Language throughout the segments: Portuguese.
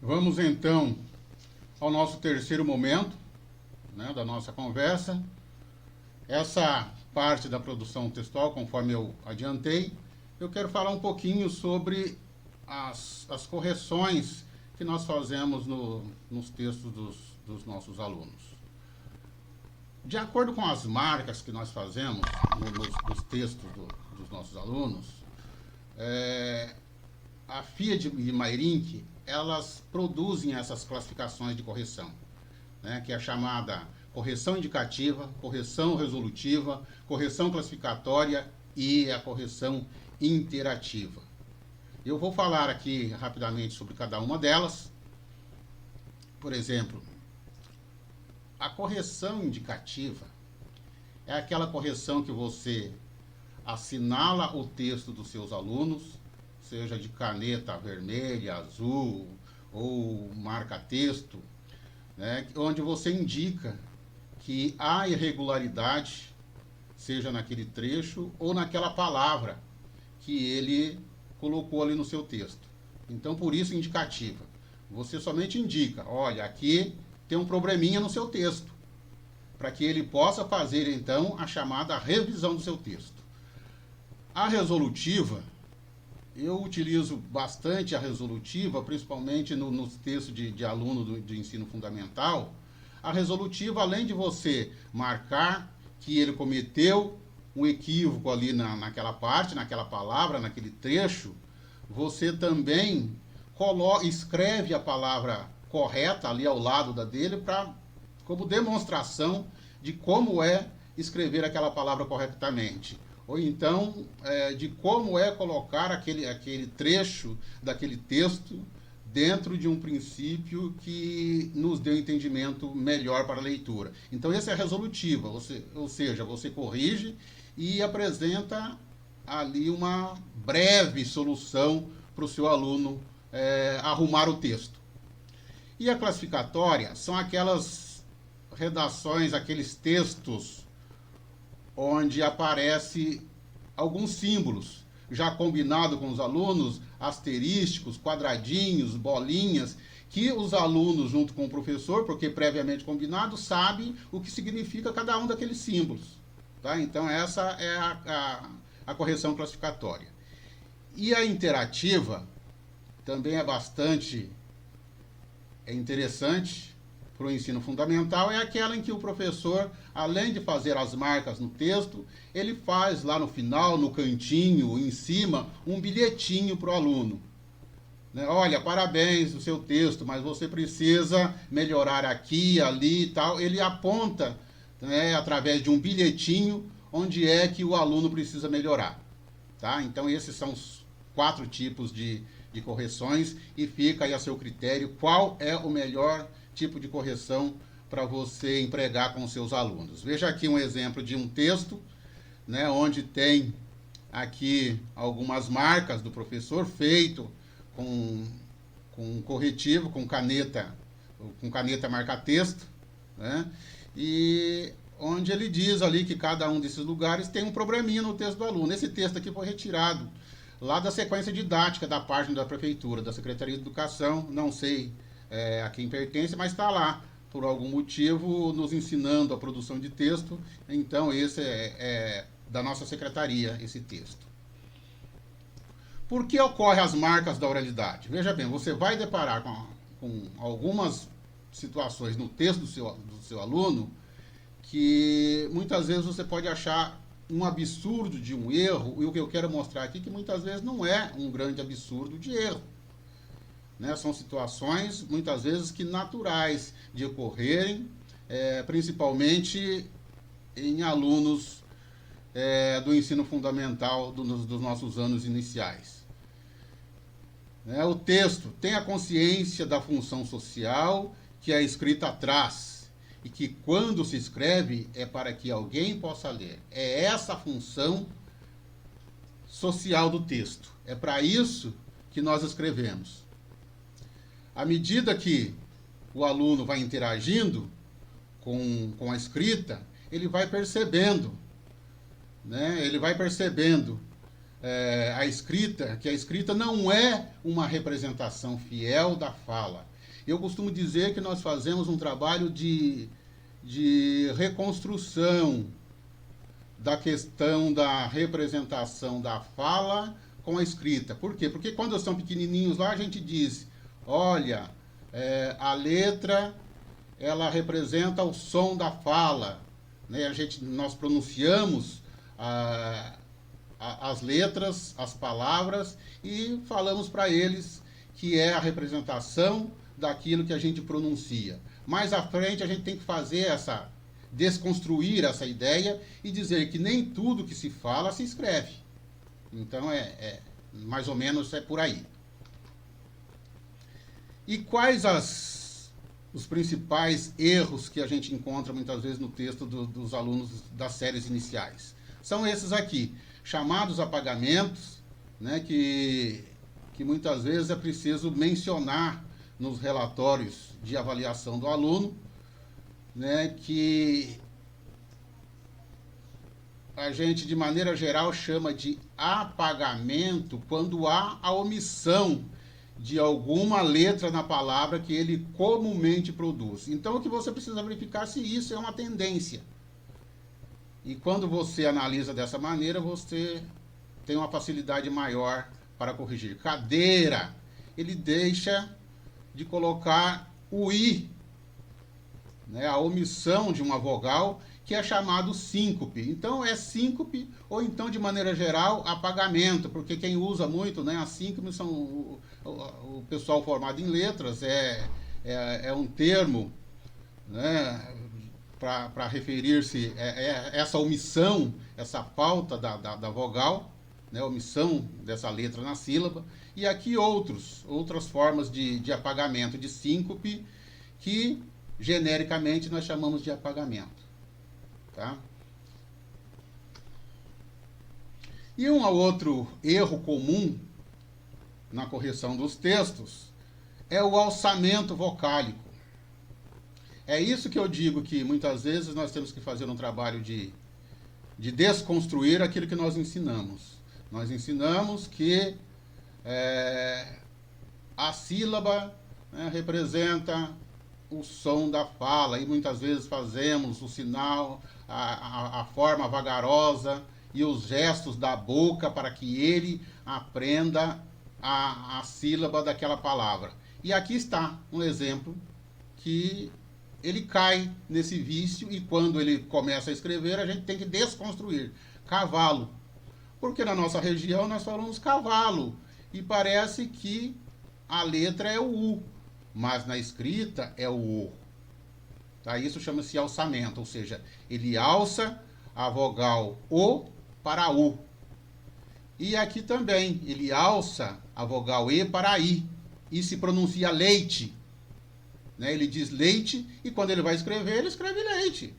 Vamos então ao nosso terceiro momento, né, da nossa conversa. Essa parte da produção textual, conforme eu adiantei, eu quero falar um pouquinho sobre as correções que nós fazemos nos textos dos nossos alunos. De acordo com as marcas que nós fazemos nos textos dos nossos alunos, a Fiat e Meirinck, elas produzem essas classificações de correção, né, que é a chamada correção indicativa, correção resolutiva, correção classificatória e a correção interativa. Eu vou falar aqui rapidamente sobre cada uma delas. Por exemplo, a correção indicativa é aquela correção que você assinala o texto dos seus alunos, seja de caneta vermelha, azul ou marca-texto, né, onde você indica que há irregularidade, seja naquele trecho ou naquela palavra que ele colocou ali no seu texto. Então, por isso, indicativa. Você somente indica, olha, aqui tem um probleminha no seu texto, para que ele possa fazer, então, a chamada revisão do seu texto. A resolutiva, eu utilizo bastante a resolutiva, principalmente nos textos de aluno de ensino fundamental. A resolutiva, além de você marcar que ele cometeu um equívoco ali naquela parte, naquela palavra, naquele trecho, você também escreve a palavra correta ali ao lado da dele, como demonstração de como é escrever aquela palavra corretamente. Ou então, de como é colocar aquele trecho daquele texto dentro de um princípio que nos dê um entendimento melhor para a leitura. Então, essa é a resolutiva, ou seja, você corrige e apresenta ali uma breve solução para o seu aluno arrumar o texto. E a classificatória são aquelas redações, aqueles textos onde aparece alguns símbolos, já combinado com os alunos, asterísticos, quadradinhos, bolinhas, que os alunos, junto com o professor, porque previamente combinado, sabem o que significa cada um daqueles símbolos. Tá? Então, essa é a correção classificatória. E a interativa também é bastante interessante para o ensino fundamental, é aquela em que o professor, além de fazer as marcas no texto, ele faz lá no final, no cantinho, em cima, um bilhetinho para o aluno. Né? Olha, parabéns o seu texto, mas você precisa melhorar aqui, ali e tal. Ele aponta, né, através de um bilhetinho onde é que o aluno precisa melhorar. Tá? Então, esses são os 4 tipos de correções e fica aí a seu critério qual é o melhor tipo de correção para você empregar com os seus alunos. Veja aqui um exemplo de um texto, né, onde tem aqui algumas marcas do professor feito com corretivo, com caneta marca-texto, né, e onde ele diz ali que cada um desses lugares tem um probleminha no texto do aluno. Esse texto aqui foi retirado lá da sequência didática da página da Prefeitura, da Secretaria de Educação, não sei a quem pertence, mas está lá, por algum motivo, nos ensinando a produção de texto. Então, esse é da nossa secretaria, esse texto. Por que ocorrem as marcas da oralidade? Veja bem, você vai deparar com algumas situações no texto do seu aluno que muitas vezes você pode achar um absurdo de um erro, e o que eu quero mostrar aqui é que muitas vezes não é um grande absurdo de erro. Né? São situações, muitas vezes, que naturais de ocorrerem, principalmente em alunos do ensino fundamental dos nossos anos iniciais. O texto tem a consciência da função social que a escrita traz, e que quando se escreve é para que alguém possa ler. É essa a função social do texto. É para isso que nós escrevemos. À medida que o aluno vai interagindo com a escrita, ele vai percebendo, né? Ele vai percebendo a escrita, que a escrita não é uma representação fiel da fala. Eu costumo dizer que nós fazemos um trabalho de reconstrução da questão da representação da fala com a escrita. Por quê? Porque quando eles são pequenininhos lá, a gente diz, olha, a letra, ela representa o som da fala, né? Nós pronunciamos as letras, as palavras, e falamos para eles que é a representação daquilo que a gente pronuncia. Mais à frente, a gente tem que fazer desconstruir essa ideia e dizer que nem tudo que se fala se escreve. Então, mais ou menos é por aí. E quais os principais erros que a gente encontra muitas vezes no texto dos alunos das séries iniciais? São esses aqui, chamados apagamentos, né, que muitas vezes é preciso mencionar nos relatórios de avaliação do aluno, né, que a gente, de maneira geral, chama de apagamento quando há a omissão de alguma letra na palavra que ele comumente produz. Então, o que você precisa verificar é se isso é uma tendência. E quando você analisa dessa maneira, você tem uma facilidade maior para corrigir. Cadeira, ele deixa de colocar o i, né, a omissão de uma vogal, que é chamado síncope. Então, é síncope, ou então, de maneira geral, apagamento, porque quem usa muito, né, a síncope são o pessoal formado em letras, é um termo, né, para referir-se a essa omissão, essa falta da vogal, né, omissão dessa letra na sílaba, e aqui outras formas de apagamento, de síncope, que genericamente nós chamamos de apagamento. Tá? E um outro erro comum na correção dos textos é o alçamento vocálico. É isso que eu digo, que muitas vezes nós temos que fazer um trabalho de desconstruir aquilo que nós ensinamos. Nós ensinamos que a sílaba, né, representa o som da fala, e muitas vezes fazemos o sinal, a forma vagarosa e os gestos da boca para que ele aprenda a sílaba daquela palavra. E aqui está um exemplo que ele cai nesse vício, e quando ele começa a escrever, a gente tem que desconstruir. Cavalo. Porque na nossa região nós falamos cavalo, e parece que a letra é o U, mas na escrita é o O. Tá? Isso chama-se alçamento, ou seja, ele alça a vogal O para U. E aqui também, ele alça a vogal E para I, e se pronuncia leite. Né? Ele diz leite, e quando ele vai escrever, ele escreve leite.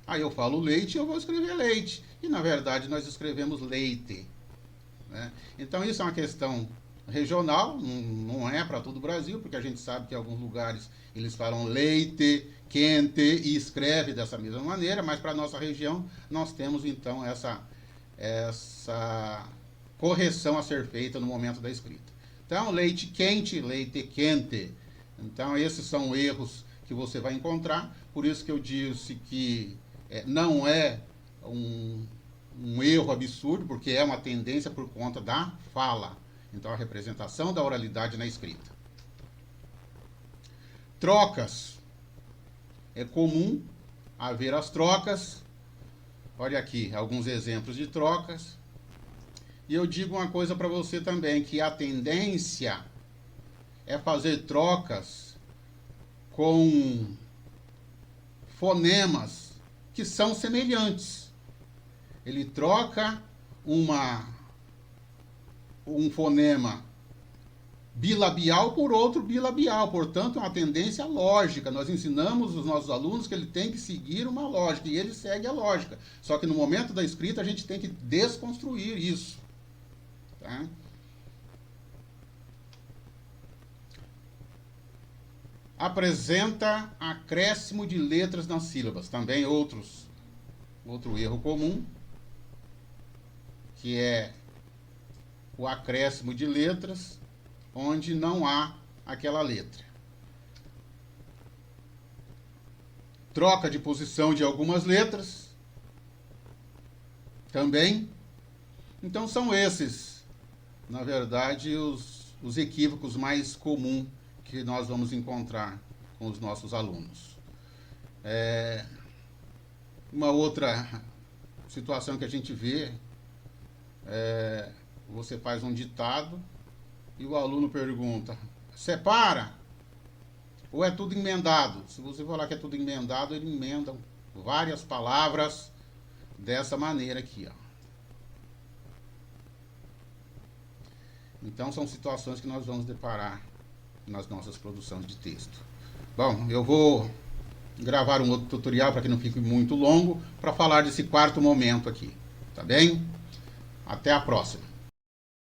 Aí eu falo leite, eu vou escrever leite. E na verdade nós escrevemos leite. Né? Então isso é uma questão regional, não é para todo o Brasil, porque a gente sabe que em alguns lugares eles falam leite, quente, e escreve dessa mesma maneira, mas para a nossa região nós temos então essa correção a ser feita no momento da escrita. Então, leite quente, leite quente. Então, esses são erros que você vai encontrar, por isso que eu disse que não é um erro absurdo, porque é uma tendência por conta da fala. Então, a representação da oralidade na escrita. Trocas. É comum haver as trocas. Olha aqui, alguns exemplos de trocas. E eu digo uma coisa para você também, que a tendência é fazer trocas com fonemas que são semelhantes. Ele troca um fonema bilabial por outro bilabial, portanto é uma tendência lógica. Nós ensinamos os nossos alunos que ele tem que seguir uma lógica, e ele segue a lógica. Só que no momento da escrita a gente tem que desconstruir isso. Tá? Apresenta acréscimo de letras nas sílabas. Também outro erro comum, que é o acréscimo de letras onde não há aquela letra. Troca de posição de algumas letras também. Então são esses, na verdade, os equívocos mais comuns que nós vamos encontrar com os nossos alunos. Uma outra situação que a gente vê você faz um ditado e o aluno pergunta: separa ou é tudo emendado? Se você falar que é tudo emendado, ele emenda várias palavras dessa maneira aqui, ó. Então são situações que nós vamos deparar nas nossas produções de texto. Bom, eu vou gravar um outro tutorial para que não fique muito longo, para falar desse quarto momento aqui, tá bem? Até a próxima.